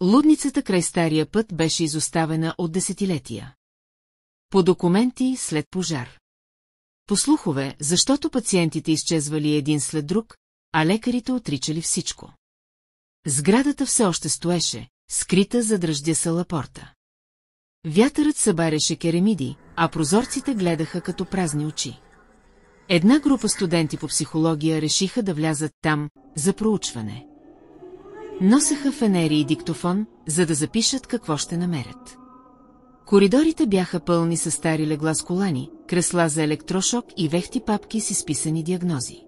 Лудницата край стария път беше изоставена от десетилетия. По документи след пожар. По слухове, защото пациентите изчезвали един след друг, а лекарите отричали всичко. Сградата все още стоеше, скрита зад ръждяса лапорта. Вятърът събаряше керемиди, а прозорците гледаха като празни очи. Една група студенти по психология решиха да влязат там за проучване. Носеха фенери и диктофон, за да запишат какво ще намерят. Коридорите бяха пълни със стари легла с колани, кресла за електрошок и вехти папки с изписани диагнози.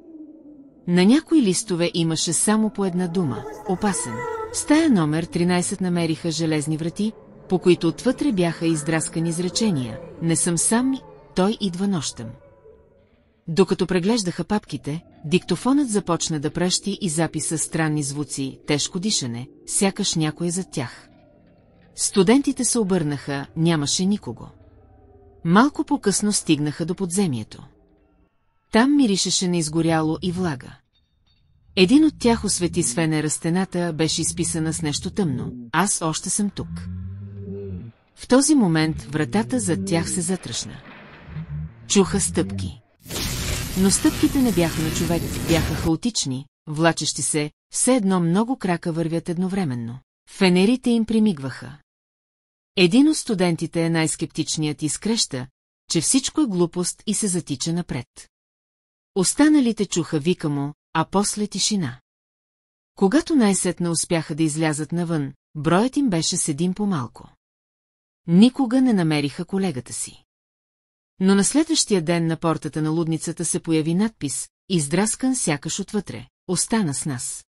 На някои листове имаше само по една дума – опасен. В стая номер 13 намериха железни врати, по които отвътре бяха издраскани изречения – не съм сам, той идва нощем. Докато преглеждаха папките, диктофонът започна да пращи и записа странни звуци, тежко дишане, сякаш някой зад тях. Студентите се обърнаха, нямаше никого. Малко по-късно стигнаха до подземието. Там миришеше на изгоряло и влага. Един от тях освети с фенера стената, беше изписана с нещо тъмно. Аз още съм тук. В този момент вратата зад тях се затръшна. Чуха стъпки. Но стъпките не бяха на човек, бяха хаотични, влачещи се, все едно много крака вървят едновременно. Фенерите им примигваха. Един от студентите е най-скептичният и скреща, че всичко е глупост и се затича напред. Останалите чуха вика му, а после тишина. Когато най-сетне успяха да излязат навън, броят им беше с един по-малко. Никога не намериха колегата си. Но на следващия ден на портата на лудницата се появи надпис, издраскан сякаш отвътре, остана с нас.